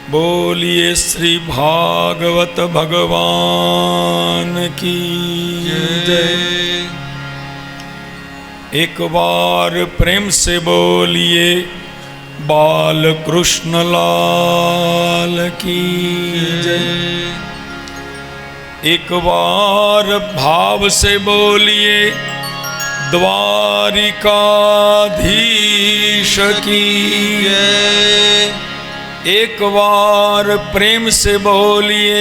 बोलिए श्री भागवत भगवान की जय। एक बार प्रेम से बोलिए बाल कृष्ण लाल की जय। एक बार भाव से बोलिए द्वारिकाधीश की जय। एक बार प्रेम से बोलिए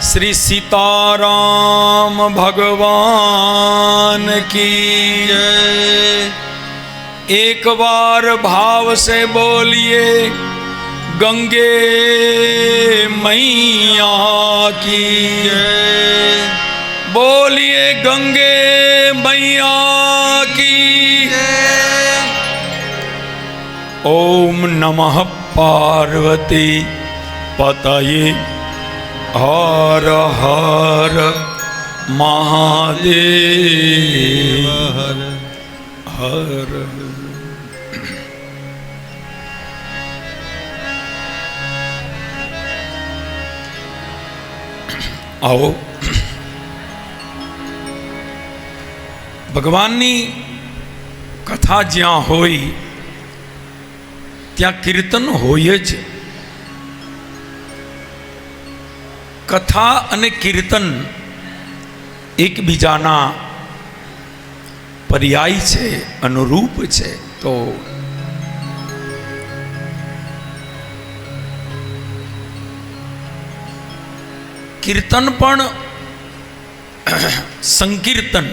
श्री सीताराम भगवान की जय। एक बार भाव से बोलिए गंगे मैया की जय। बोलिए गंगे मैया की जय। ओम नमः पार्वती पतये हर हर महादेव हर हर। आओ ભગવાનની કથા જ્યાં હોય ત્યાં કીર્તન હોય જ. કથા અને કીર્તન એકબીજાના પર્યાય છે, અનુરૂપ છે. તો કીર્તન પણ સંકીર્તન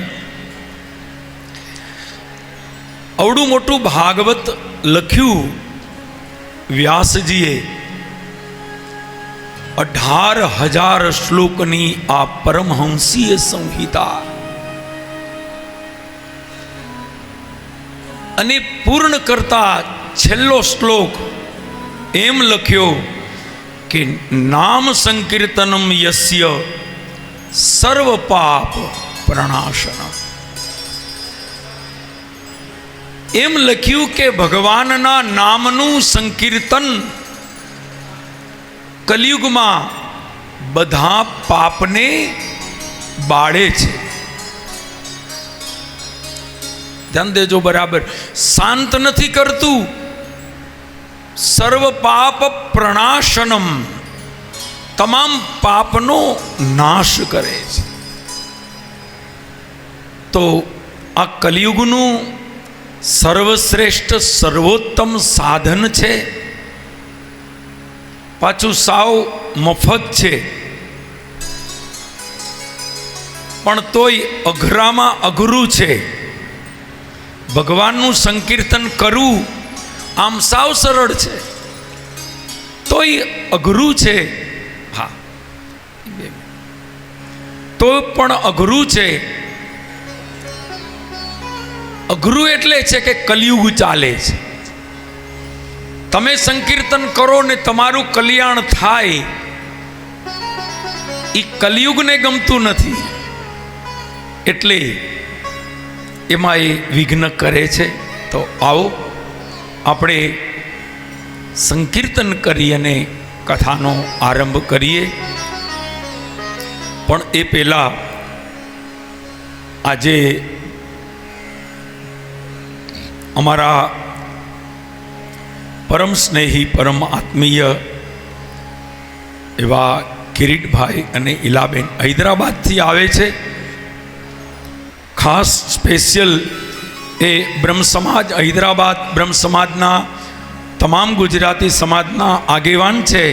અવડું મોટું ભાગવત લખ્યું વ્યાસજીએ. 18,000 શ્લોકની આ પરમહંસીય સંહિતા અને પૂર્ણ કરતા છેલ્લો શ્લોક એમ લખ્યો કે નામ સંકીર્તનમ યસ્ય સર્વ પાપ પ્રણાશનમ. એમ લખ્યું કે ભગવાનના નામનું સંકીર્તન કલિયુગમાં બધા પાપને બાળે છે. ધ્યાન દેજો બરાબર. શાંત નથી કરતું, સર્વ પાપ પ્રણાશનમ, તમામ પાપનો નાશ કરે છે. તો આ કલિયુગનું સર્વશ્રેષ્ઠ સર્વોત્તમ સાધન છે, પાછું સાવ મફત છે. પણ તોય અઘરામાં અઘરું છે. ભગવાનનું સંકીર્તન કરવું આમ સાવ સરળ છે, તોય અઘરું છે. હા, તો પણ અઘરું છે. અઘરું એટલે છે કે કલિયુગ ચાલે છે. તમે સંકીર્તન કરો ને તમારું કલ્યાણ થાય, એ કલિયુગને ગમતું નથી, એટલે એમાં એ વિઘ્ન કરે છે. તો આવો આપણે સંકીર્તન કરી અને કથાનો આરંભ કરીએ. પણ એ પહેલાં આજે અમારા પરમ સ્નેહી પરમ આત્મીય એવા કિરીટભાઈ અને ઈલાબેન હૈદરાબાદથી આવે છે. ખાસ સ્પેશિયલ એ બ્રહ્મ સમાજ હૈદરાબાદ બ્રહ્મ સમાજના તમામ ગુજરાતી સમાજના આગેવાન છે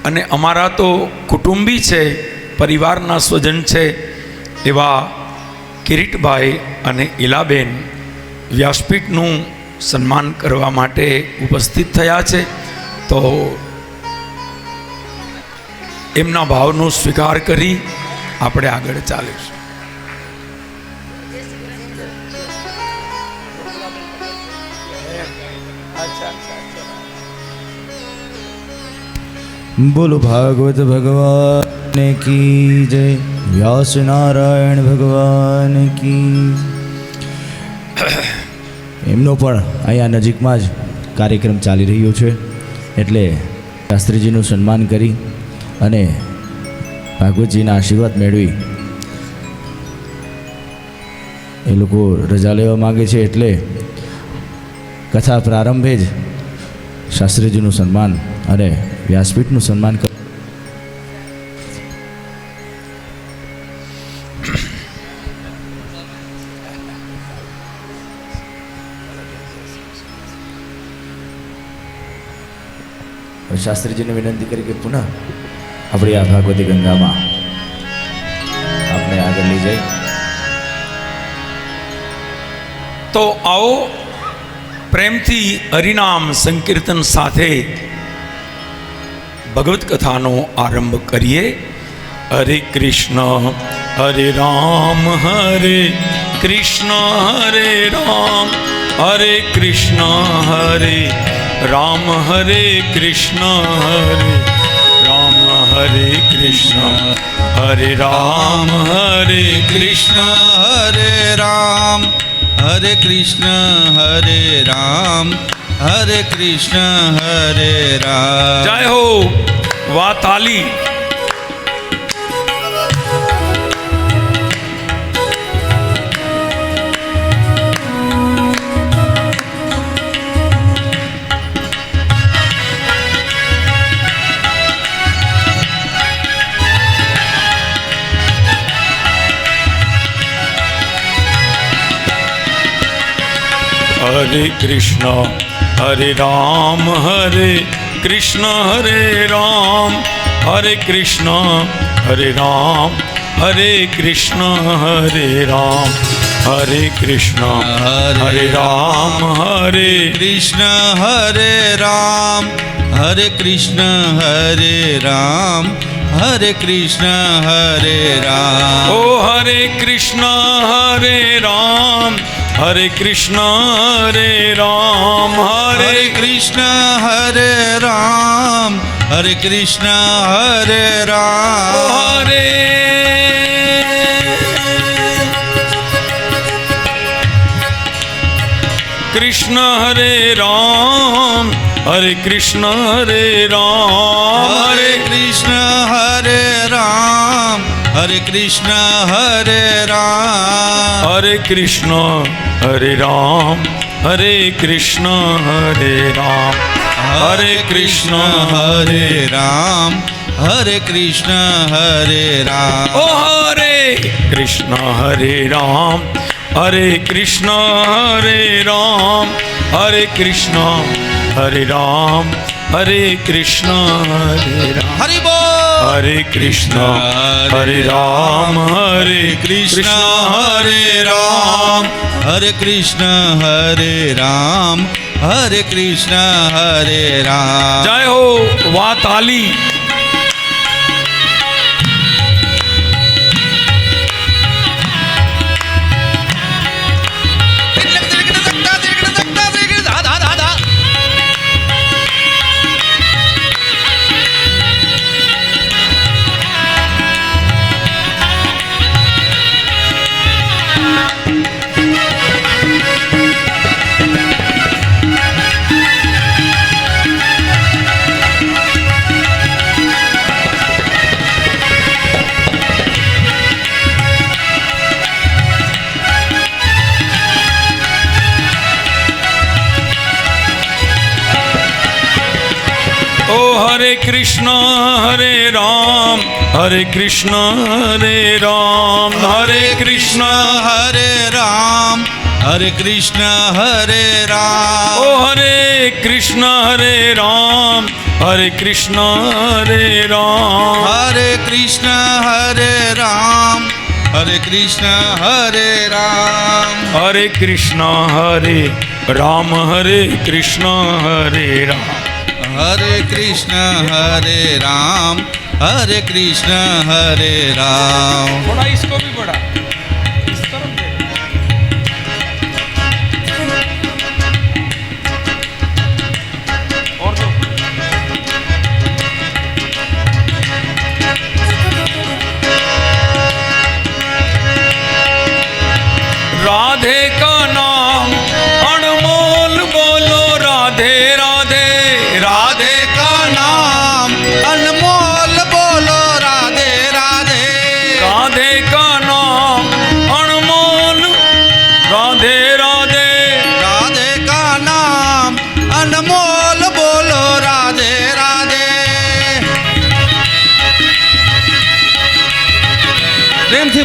અને અમારા તો કુટુંબી છે, પરિવારના સ્વજન છે. એવા કિરીટભાઈ અને ઈલાબેન વ્યાસપીઠનું સન્માન કરવા માટે ઉપસ્થિત થયા છે. તો એમના ભાવનો સ્વીકાર કરી આપણે આગળ ચાલીશું. બોલો ભાગવત ભગવાન કી જય. વ્યાસ નારાયણ ભગવાન કી. એમનો પણ અહીંયા નજીકમાં જ કાર્યક્રમ ચાલી રહ્યો છે, એટલે શાસ્ત્રીજીનું સન્માન કરી અને ભાગવતજીના આશીર્વાદ મેળવી એ લોકો રજા લેવા માગે છે, એટલે કથા પ્રારંભે જ શાસ્ત્રીજીનું સન્માન અને વ્યાસપીઠનું સન્માન કર. શાસ્ત્રીજીને વિનંતી કરી કે પુનઃ આપણી આ ભાગવતી ગંગામાં આપણે આગળ લઈ જાય. તો આવો પ્રેમથી હરિનામ સંકીર્તન સાથે ભગવત કથાનો આરંભ કરીએ. હરે કૃષ્ણ હરે રામ હરે કૃષ્ણ હરે રામ હરે કૃષ્ણ હરે રામ હરે કૃષ્ણ હરે રામ હરે કૃષ્ણ હરે રામ હરે કૃષ્ણ હરે રામ હરે કૃષ્ણ હરે રામ હરે કૃષ્ણ હરે રામ. જય હો વા તાલી. हरे कृष्ण हरे राम हरे कृष्ण हरे राम हरे कृष्ण हरे राम हरे कृष्ण हरे राम हरे कृष्ण हरे राम हरे कृष्ण हरे राम हरे कृष्ण हरे राम हरे कृष्ण हरे राम. ओ हरे कृष्ण हरे राम हरे कृष्ण हरे राम हरे कृष्ण हरे राम हरे कृष्ण हरे राम. हरे कृष्ण हरे राम हरे कृष्ण हरे राम हरे कृष्ण हरे राम हरे कृष्ण हरे राम. हरे कृष्ण हरे राम हरे कृष्ण हरे राम हरे कृष्ण हरे राम हरे कृष्ण हरे राम. ओ हरे कृष्ण हरे राम हरे कृष्ण हरे राम हरे कृष्ण हरे राम हरे कृष्ण हरे राम. हरि बोल. हरे कृष्ण हरे राम हरे कृष्ण हरे राम हरे कृष्ण हरे राम हरे कृष्ण हरे राम. जय हो वा ताली. हरे कृष्ण हरे राम हरे कृष्ण हरे राम हरे कृष्ण हरे राम हरे कृष्ण हरे राम. ओ हरे कृष्ण हरे राम हरे कृष्ण हरे राम हरे कृष्ण हरे राम हरे कृष्ण हरे राम. हरे कृष्ण हरे राम हरे कृष्ण हरे राम हरे कृष्ण हरे राम हरे कृष्ण हरे राम. थोड़ा इसको भी बढ़ा इस तरफ और दो. राधे का नाम अनमोल बोलो राधे राधे राधे का नाम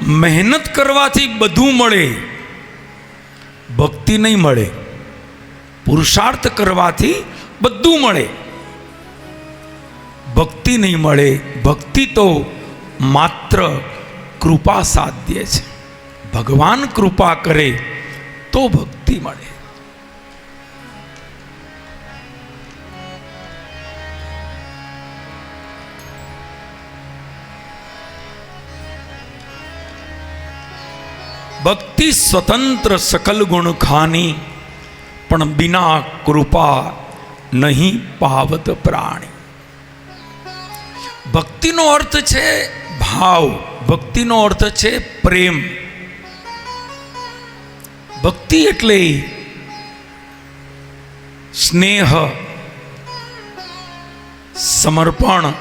મહેનત કરવાથી બધું મળે, ભક્તિ નહીં મળે. પુરુષાર્થ કરવાથી બધું મળે, ભક્તિ નહીં મળે. ભક્તિ તો માત્ર કૃપા સાધ્ય છે. ભગવાન કૃપા કરે તો ભક્તિ મળે. ભક્તિ સ્વતંત્ર સકલ ગુણ ખાની, પણ બિના કૃપા નહીં પાવત પ્રાણી. ભક્તિનો અર્થ છે ભાવ, ભક્તિનો અર્થ છે પ્રેમ. ભક્તિ એટલે સ્નેહ, સમર્પણ,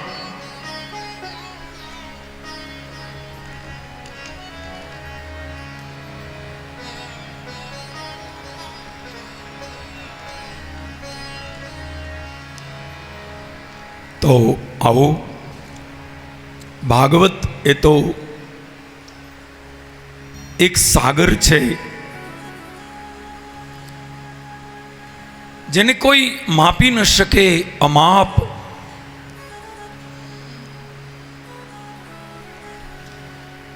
તો આવો ભાગવત એ તો એક સાગર છે જેને કોઈ માપી ન શકે. અમાપ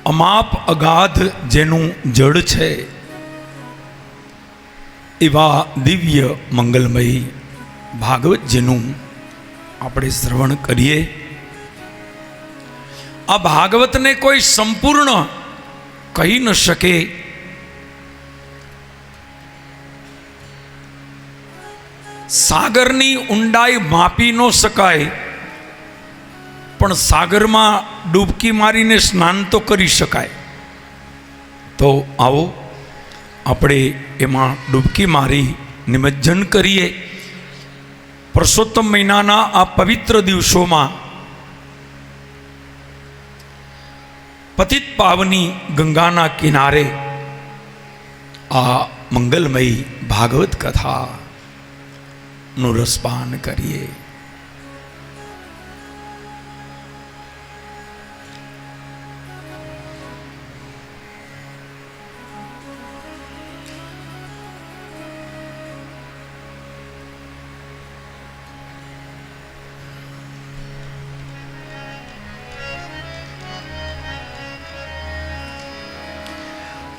અમાપ અગાધ જેનું જળ છે, એવા દિવ્ય મંગલમય ભાગવત જેનું આપણે શ્રવણ કરીએ. આ ભાગવતને કોઈ સંપૂર્ણ કહી ન શકે. સાગરની ઊંડાઈ માપી ન શકાય, પણ સાગરમાં ડૂબકી મારીને સ્નાન તો કરી શકાય. તો આવો આપણે એમાં ડૂબકી મારી નિમજ્જન કરીએ. પુરુષોત્તમ મહિનાના આ પવિત્ર દિવસોમાં પતિત પાવની ગંગાના કિનારે આ મંગલમય ભાગવત કથાનું રસપાન કરીએ.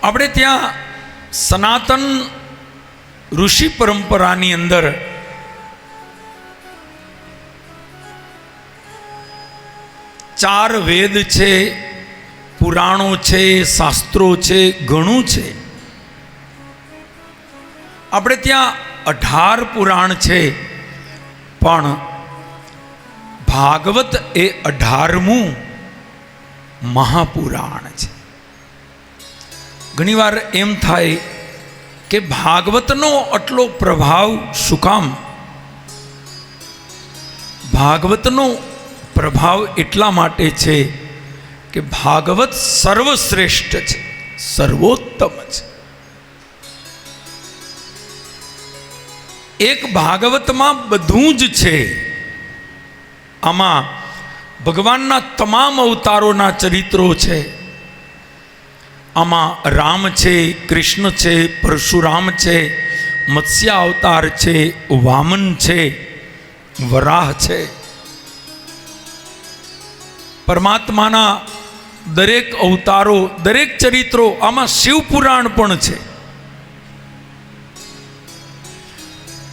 આપણે ત્યાં સનાતન ઋષિ પરંપરાની અંદર ચાર વેદ છે, પુરાણો છે, શાસ્ત્રો છે, ઘણું છે. આપણે ત્યાં 18 પુરાણ છે, પણ ભાગવત એ 18મું મહાપુરાણ છે. ઘણીવાર એમ થાય કે ભાગવતનો આટલો પ્રભાવ શું કામ? ભાગવતનો પ્રભાવ એટલા માટે છે કે ભાગવત સર્વશ્રેષ્ઠ છે, સર્વોત્તમ છે. એક ભાગવતમાં બધું જ છે. આમાં ભગવાનના તમામ અવતારોના ચરિત્રો છે. આમાં રામ છે, કૃષ્ણ છે, પરશુરામ છે, મત્સ્ય અવતાર છે, વામન છે, વરાહ છે. પરમાત્માના દરેક અવતારો, દરેક ચરિત્રો, આમાં શિવપુરાણ પણ છે.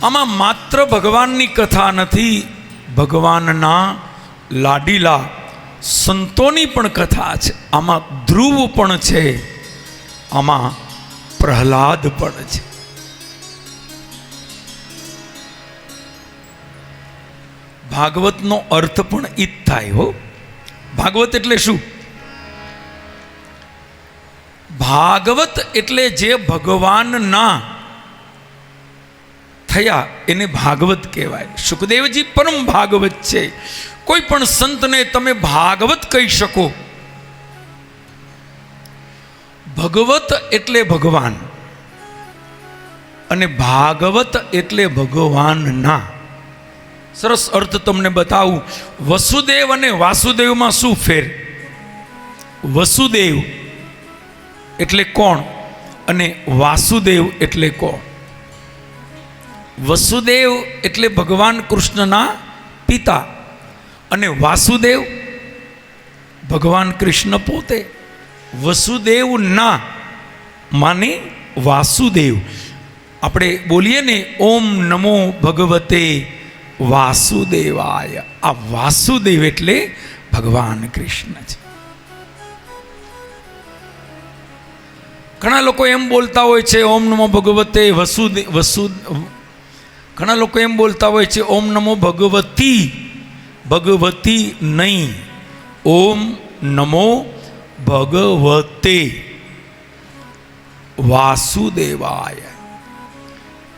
આમાં માત્ર ભગવાનની કથા નથી, ભગવાનના લાડીલા સંતોની પણ કથા છે. આમાં ધ્રુવ પણ છે, આમાં પ્રહલાદ પણ છે. ભાગવતનો અર્થ પણ ઈ જ થાય હો. ભાગવત એટલે શું? ભાગવત એટલે જે ભગવાનના થયા એને ભાગવત કહેવાય. સુખદેવજી પરમ ભાગવત છે. કોઈ પણ સંતને તમે ભાગવત કહી શકો. ભગવત એટલે ભગવાન અને ભાગવત એટલે ભગવાનના. સરસ અર્થ તમને બતાવું. વસુદેવ અને વાસુદેવમાં શું ફેર? વસુદેવ એટલે કોણ અને વાસુદેવ એટલે કોણ? વસુદેવ એટલે ભગવાન કૃષ્ણના પિતા અને વાસુદેવ ભગવાન કૃષ્ણ પોતે. વસુદેવ ના માને વાસુદેવ. આપણે બોલીએ ને ઓમ નમો ભગવતે વાસુદેવાય, આ વાસુદેવ એટલે ભગવાન કૃષ્ણ છે. ઘણા લોકો એમ બોલતા હોય છે ઓમ નમો ભગવતે ઘણા લોકો એમ બોલતા હોય છે ઓમ નમો ભગવતી, ભગવતી નહીં, ઓમ નમો ભગવતે વાસુદેવાય,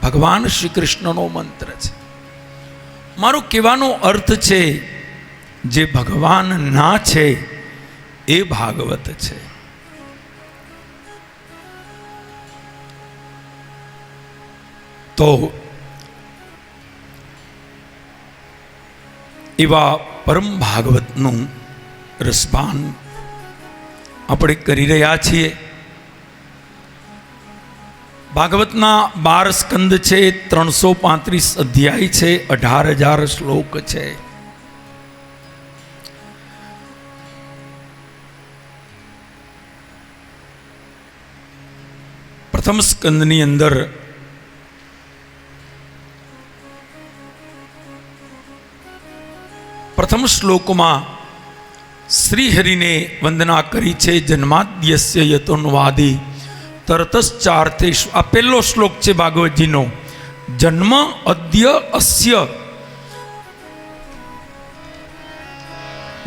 ભગવાન શ્રી કૃષ્ણનો મંત્ર છે. મારું કહેવાનો અર્થ છે જે ભગવાન ના છે એ ભાગવત છે. તો એવા પરમ ભાગવતનું રસપાન આપણે કરી રહ્યા છીએ. ભાગવતના 12 સ્કંદ છે, 335 અધ્યાય છે, 18,000 શ્લોક છે. પ્રથમ સ્કંદની અંદર પ્રથમ શ્લોકમાં શ્રી હરિને વંદના કરી છે. જન્માદ્યસ્ય યતોન્વાદી તરતશ્ચાર્થેષુ, આ પહેલો શ્લોક છે ભાગવતજીનો. જન્મ અદ્ય અસ્ય,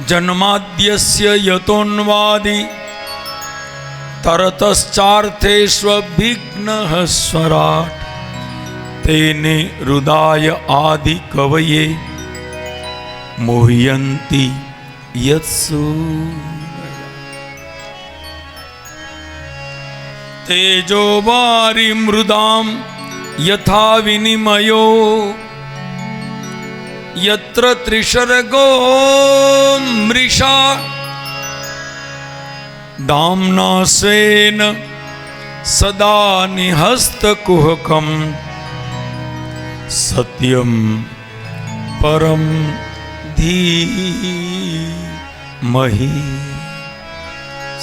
જન્માદ્યસ્ય યતોન્વાદી તરતશ્ચાર્થેષ્વભિઘ્નઃ સ્વરાટ તેને હૃદય આદિ કવયે મોહયંતી યત્સુ તેજો વારી મૃદામ યથા વિનિમયો યત્ર ત્રિશર્ગો મૃષા દામ્ના સ્વેન સદા નિહસ્તકુહકમ સત્યમ પરમ ધીમહિ,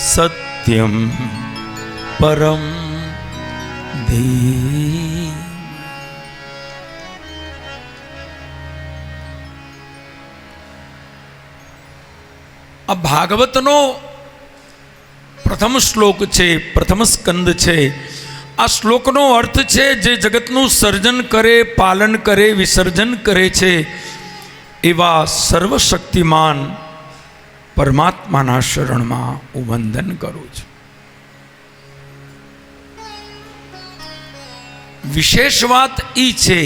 સત્યમ પરમ ધીમહિ. આ ભાગવતનો પ્રથમ શ્લોક છે, પ્રથમ સ્કંદ છે. આ શ્લોકનો અર્થ છે જે જગતનું સર્જન કરે, પાલન કરે, વિસર્જન કરે છે એવા સર્વશક્તિમાન પરમાત્માના શરણમાં હું વંદન કરું છું. વિશેષ વાત એ છે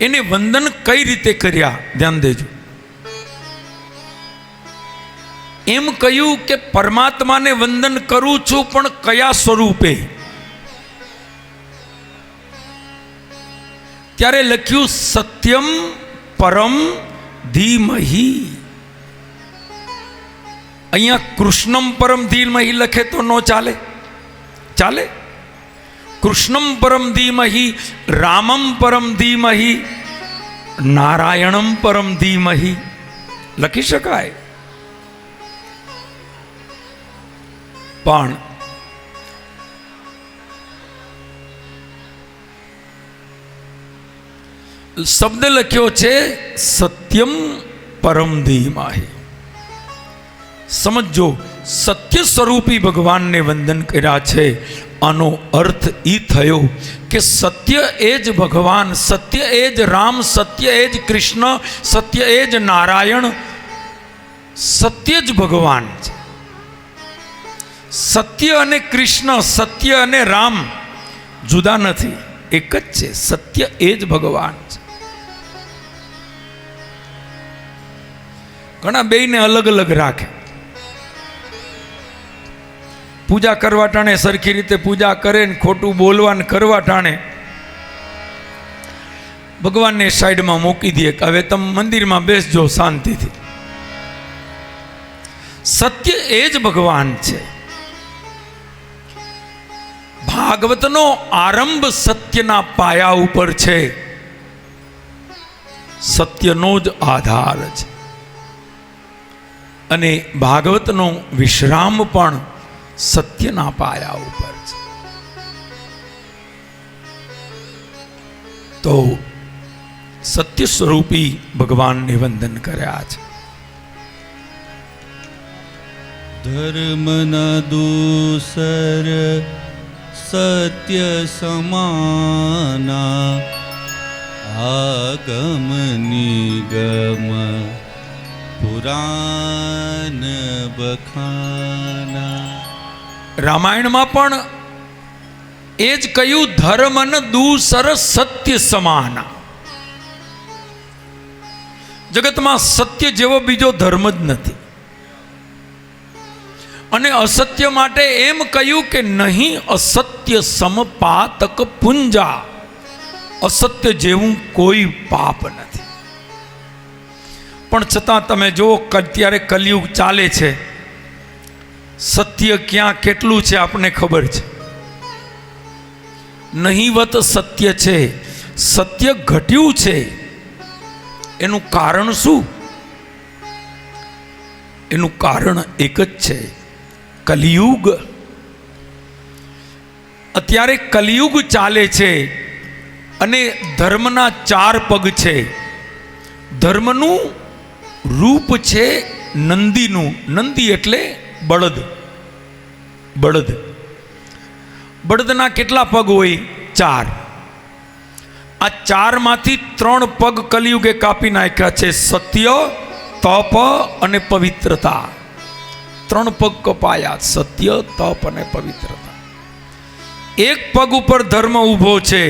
એને વંદન કઈ રીતે કર્યા, ધ્યાન દેજો. એમ કહ્યું કે પરમાત્માને વંદન કરું છું, પણ કયા સ્વરૂપે? ત્યારે લખ્યું સત્યમ પરમ ધીમહિ. અહીંયા કૃષ્ણમ પરમ ધીમહિ લખે તો ન ચાલે? ચાલે. કૃષ્ણમ પરમ ધીમહિ, રામમ પરમ ધીમહિ, નારાયણમ પરમ ધીમહિ લખી શકાય. પણ શબ્દ લખ્યો છે સત્યમ પરમ ધીમહિ. સમજો, સત્ય સ્વરૂપી ભગવાનને વંદન કર્યા છે. આનો અર્થ એ થયો કે સત્ય એ જ ભગવાન, સત્ય એ જ રામ, સત્ય એ જ કૃષ્ણ, સત્ય એ જ નારાયણ, સત્ય જ ભગવાન છે. સત્ય અને કૃષ્ણ, સત્ય અને રામ જુદા નથી, એક જ છે. સત્ય એ જ ભગવાન છે. ઘણા બેયને અલગ અલગ રાખે. પૂજા કરવા ટાણે સરખી રીતે પૂજા કરે ને ખોટું બોલવાને કરવા ટાણે ભગવાનને સાઈડમાં મૂકી દે કે હવે તમે મંદિરમાં બેસજો શાંતિથી. સત્ય એ જ ભગવાન છે. ભાગવતનો આરંભ સત્યના પાયા ઉપર છે. સત્યનો જ આધાર છે અને ભાગવતનો વિશ્રામ પણ સત્યના પાયા ઉપર છે. તો સત્ય સ્વરૂપી ભગવાનને વંદન કર્યા છે. ધર્મના દૂસર સત્ય સમાના આગમ નિગમ પુરાણ બખાના. રામાયણમાં પણ એ જ કહ્યું, ધર્મ ન દૂસર સત્ય સમાના. જગતમાં સત્ય જેવો બીજો ધર્મ જ નથી. અને અસત્ય માટે એમ કહ્યું કે નહીં અસત્ય સમપાતક પુંજા. અસત્ય જેવું કોઈ પાપ નથી. પણ છતાં તમે જુઓ, અત્યારે કલયુગ ચાલે છે, સત્ય ક્યાં કેટલું છે આપણને ખબર છે. નહીવત સત્ય છે, સત્ય ઘટ્યું છે. એનું કારણ શું? એનું કારણ એક જ છે, કલિયુગ. અત્યારે કલિયુગ ચાલે છે અને ધર્મના 4 પગ છે. ધર્મનું રૂપ છે નંદીનું. નંદી એટલે બળદ. બળદ. બળદના કેટલા પગ હોય? 4. આ 4 માંથી 3 પગ કલિયુગે કાપી નાખ્યા છે, સત્ય, તપ અને પવિત્રતા. 3 પગ કપાયા, સત્ય, તપ અને પવિત્રતા. એક પગ ઉપર ધર્મ ઊભો છે,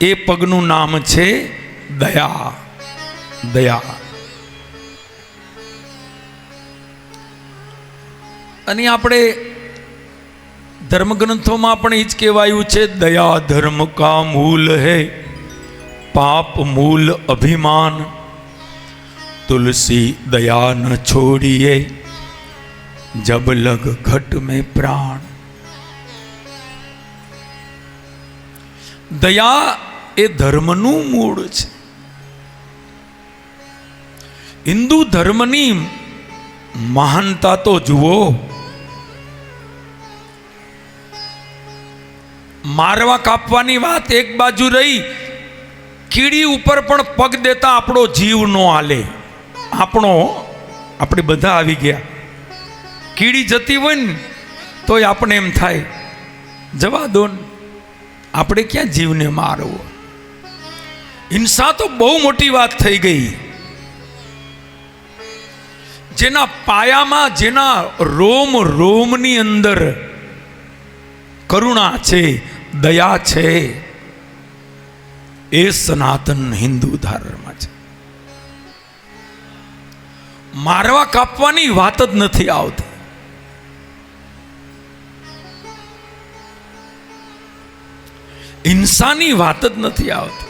એ પગનું નામ છે દયા. દયા. અને આપણે ધર્મગ્રંથોમાં પણ એ જ કહેવાયું છે, દયા ધર્મ કા મૂલ હૈ, પાપ મૂલ અભિમાન, તુલસી દયા ન છોડીએ, જબ લગ ઘટ में प्राण. દયા એ ધર્મનું મૂળ છે. હિન્દુ ધર્મની મહાનતા તો જુઓ. મારવા કાપવાની વાત એક બાજુ રહી, કીડી ઉપર પણ પગ દેતા આપણો જીવ નો હાલે. આપણે બધા આવી ગયા. કીડી જતી હોય ને તોય આપણે એમ થાય, જવા દો ને, આપણે ક્યાં જીવને મારવો. હિંસા તો બહુ મોટી વાત થઈ ગઈ. જેના પાયામાં, જેના રોમ રોમની અંદર કરુણા છે, દયા છે, એ સનાતન હિન્દુ ધર્મ છે. મારવા કાપવાની વાત જ નથી આવતી. હિંસાની વાત જ નથી આવતી.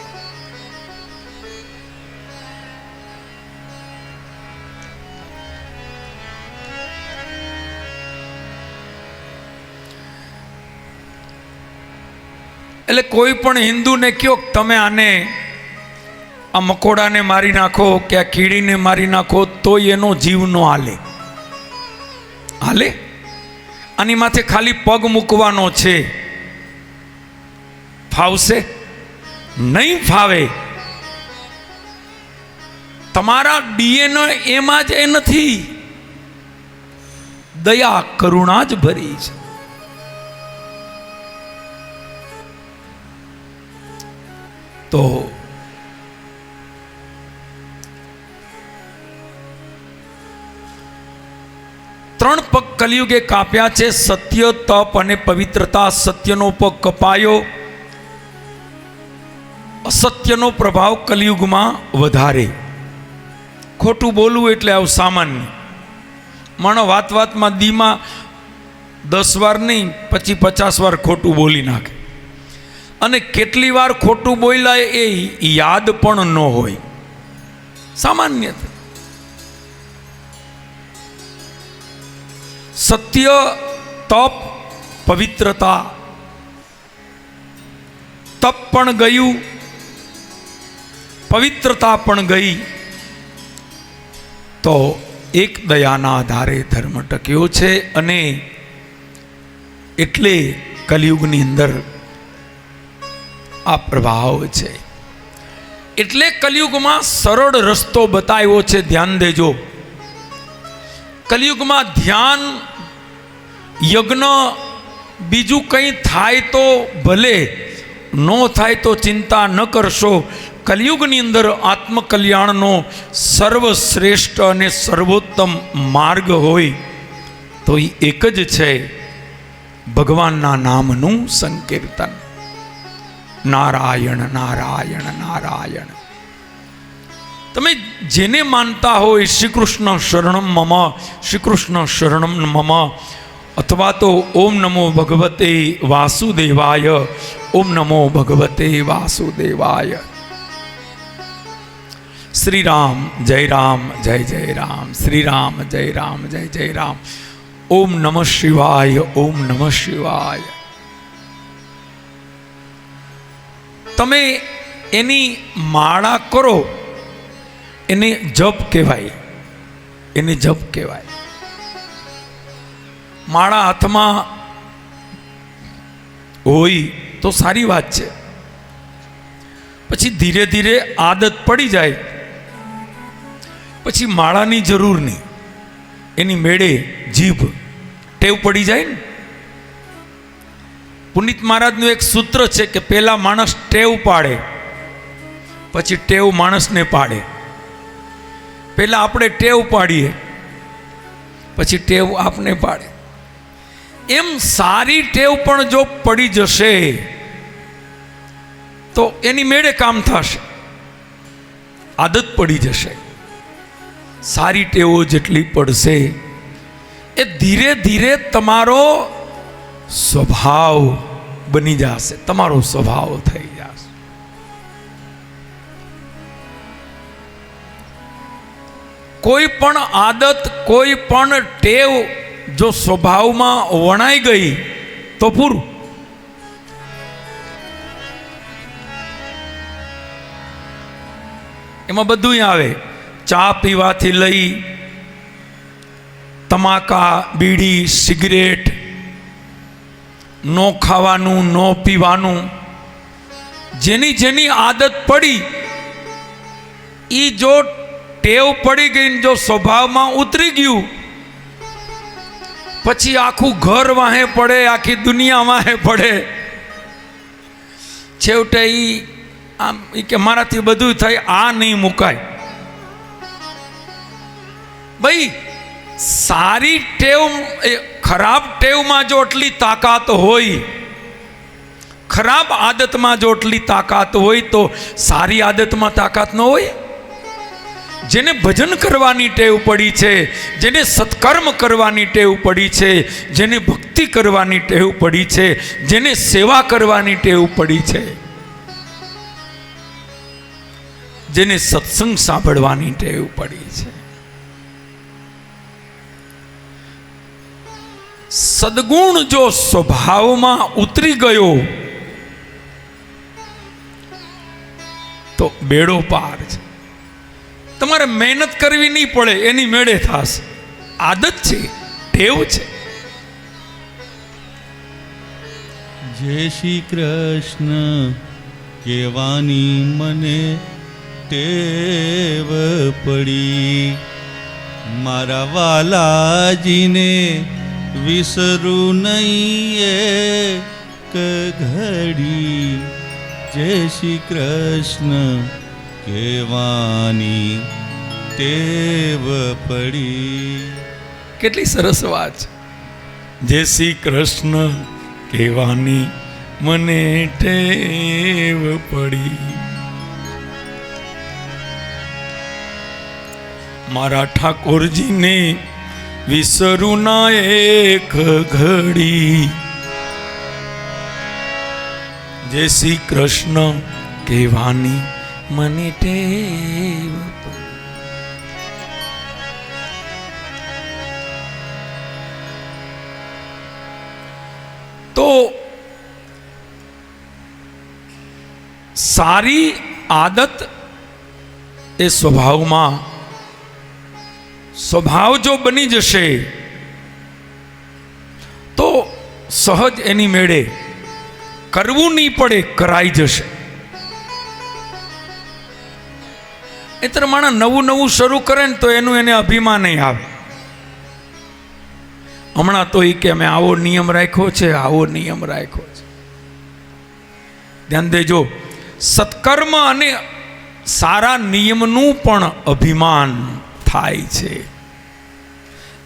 એટલે કોઈ પણ હિન્દુને કહો તમે આને, આ મકોડાને મારી નાખો કે આ કીડીને મારી નાખો, તોય એનો જીવ નો હાલે. હાલે? આની માથે ખાલી પગ મૂકવાનો છે. ફાવશે? નહીં ફાવે. તમારા ડીએનએ એમાં જ એ નથી. દયા કરુણા જ ભરી છે. તો ત્રણ પગ કલિયુગે કાપ્યા છે, સત્ય, તપ અને પવિત્રતા. સત્યનો પગ કપાયો. અસત્યનો પ્રભાવ કલિયુગમાં વધારે. ખોટું બોલવું એટલે આવું સામાન્ય. માણો વાત વાતમાં દીમાં 10 વાર નહીં, પછી 50 વાર ખોટું બોલી નાખે. અને કેટલી વાર ખોટું બોલ્યા એ યાદ પણ ન હોય. સામાન્ય. સત્ય, તપ, પવિત્રતા તપ પણ ગયું, પવિત્રતા પણ ગઈ, તો એક દયાના આધારે ધર્મ ટક્યો છે. અને એટલે કલિયુગની અંદર આ પ્રભાવ છે. એટલે કલિયુગમાં સરળ રસ્તો બતાવ્યો છે. ધ્યાન દેજો, કલિયુગમાં ધ્યાન, યજ્ઞ, બીજું કંઈ થાય તો ભલે, ન થાય તો ચિંતા ન કરશો. કલિયુગની અંદર આત્મકલ્યાણનો સર્વશ્રેષ્ઠ અને સર્વોત્તમ માર્ગ હોય તો એ એક જ છે, ભગવાનના નામનું સંકીર્તન. નારાયણ નારાયણ નારાયણ. તમે જેને માનતા હોય, શ્રી કૃષ્ણ શરણમ મમ, શ્રી કૃષ્ણ શરણમ મમ, અથવા તો ઓમ નમો ભગવતે વાસુદેવાય, ઓમ નમો ભગવતે વાસુદેવાય. શ્રી રામ જય રામ જય જય રામ, શ્રી રામ જય રામ જય જય રામ, ઓમ નમઃ શિવાય, ઓમ નમઃ શિવાય. તમે એની માળા કરો, એને જપ કહેવાય, એને જપ કહેવાય. માળા હાથમાં હોય તો સારી વાત છે. પછી ધીરે ધીરે આદત પડી જાય, પછી માળાની જરૂર નહીં, એની મેળે જીભ ટેવ પડી જાય ને. પુનિત મહારાજનું એક સૂત્ર છે કે પહેલા માણસ ટેવ પાડે, પછી ટેવ માણસને પાડે. પહેલા આપણે ટેવ પાડીએ, પછી ટેવ આપને પાડે. એમ સારી ટેવ પણ જો પડી જશે તો એની મેળે કામ થશે, આદત પડી જશે. સારી ટેવો જેટલી પડશે એ ધીરે ધીરે તમારો સ્વભાવ બની જશે, તમારો સ્વભાવ થઈ જશે. કોઈ પણ આદત, કોઈ પણ ટેવ જો સ્વભાવમાં વણાઈ ગઈ તો પૂરું. એમાં બધું આવે, ચા પીવાથી લઈ તમાકા, બીડી, સિગરેટ, નો ખાવાનું, નો પીવાનું, જેની જેની આદત પડી એ જો ટેવ પડી ગઈ, જો સ્વભાવમાં ઉતરી ગયું, પછી આખું ઘર વાહે પડે, આખી દુનિયા વાહે પડે. છેવટે આમ કે મારાથી બધું થાય, આ નહીં મુકાય. ભાઈ સારી ટેવ, ખરાબ ટેવમાં જો એટલી તાકાત હોય, ખરાબ આદતમાં જો એટલી તાકાત હોય તો સારી આદતમાં તાકાત ન હોય. જેને ભજન કરવાની ટેવ પડી છે, જેને સત્કર્મ કરવાની ટેવ પડી છે, જેને ભક્તિ કરવાની ટેવ પડી છે, જેને સેવા કરવાની ટેવ પડી છે, જેને સત્સંગ સાંભળવાની ટેવ પડી છે, સદગુણ જો સ્વભાવમાં ઉતરી ગયો તો બેડો પાર છે. તમારે મહેનત કરવી નહીં પડે, એની મેળે થશે. આદત છે, ટેવ છે. જય શ્રી કૃષ્ણ કહેવાની મને ટેવ પડી, મારા વાલાજીને વિસરું નહીં એક ઘડી. જય શ્રી કૃષ્ણ કહેવાની ટેવ પડી. કેટલી સરસ વાત છે. જય શ્રી કૃષ્ણ કહેવાની મને ટેવ પડી, મારા ઠાકોરજીને વિસરું ના એક ઘડી. જય શ્રી કૃષ્ણ કહેવાની મને ટેવ પડી. તો સારી આદત એ સ્વભાવ જો બની જશે તો સહજ એની મેળે કરવું નહીં પડે, કરાઈ જશે. એ તર માણસ નવું શરૂ કરે ને તો એનું એને અભિમાન નહીં આવે. હમણાં તો એ કે અમે આવો નિયમ રાખ્યો છે, આવો નિયમ રાખ્યો છે. ધ્યાન દેજો, સત્કર્મ અને સારા નિયમનું પણ અભિમાન થાય છે.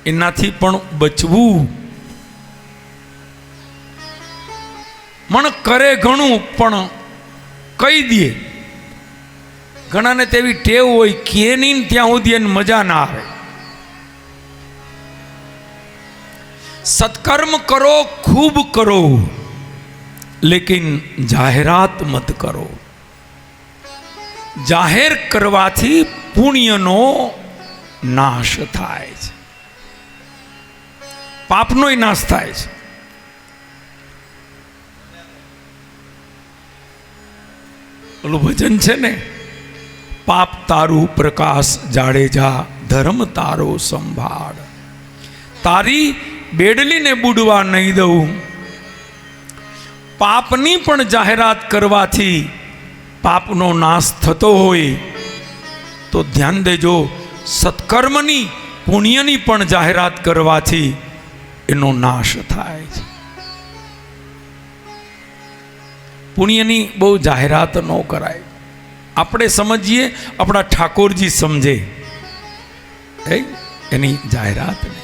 એનાથી પણ બચવું. મન કરે ઘણું પણ કહી દે. ઘણાને તેવી ટેવ હોય કે નહીં ત્યાં સુધી એને મજા ના આવે. સત્કર્મ કરો, ખૂબ કરો, લેકિન જાહેરાત મત કરો. જાહેર કરવાથી પુણ્યનો નાશ થાય છે, પાપનોય નાશ થાય છે. ઓલું ભજન છે ને, પાપ તારું પ્રકાશ જાડેજા, ધર્મ તારો સંભાળ, તારી બેડલીને બુડવા નહીં દઉં. પાપની પણ જાહેરાત કરવાથી પાપનો નાશ થતો હોય તો ધ્યાન દેજો, સત્કર્મની પુણ્યની પણ જાહેરાત કરવાથી એનો નાશ થાય છે. પુણ્યની બહુ જાહેરાત ન કરાય. આપણે સમજીએ, આપણા ઠાકોરજી સમજે, એની જાહેરાત નહીં.